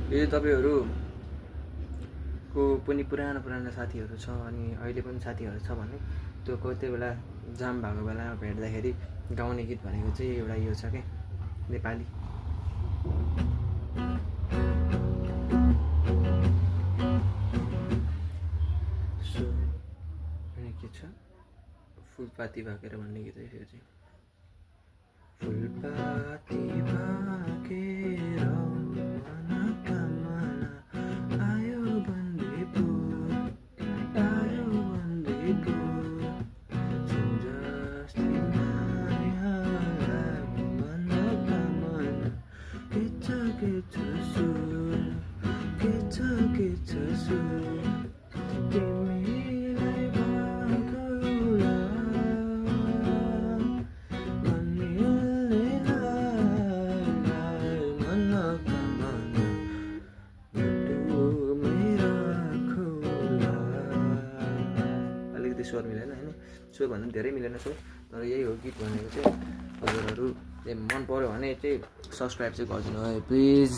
यदि तपाईँहरूको पनि पुरानो साथीहरू छ अनि अहिले पनि साथीहरू छ भने त्यो कति बेला जाम भएको बेलामा भेट्दाखेरि गाउने गीत भनेको चाहिँ एउटा यो छ क्या नेपाली। सो अनि के छ फुलपाती भाकेर भन्ने गीत है यो चाहिँ। फुलपाती भाकेर मनोकामना आयो भन्दै पो जस्तै मायालाई मनोकामना के छ सुर के छ सुर तिमीलाई भागौला अलिकति स्वर मिलेन होइन, स्वर भन्दा धेरै मिलेन स्वर, तर यही हो गीत भनेको चाहिँ। हजुरहरू मन पऱ्यो भने चाहिँ सब्सक्राइब चाहिँ गरिदिनु है प्लिज।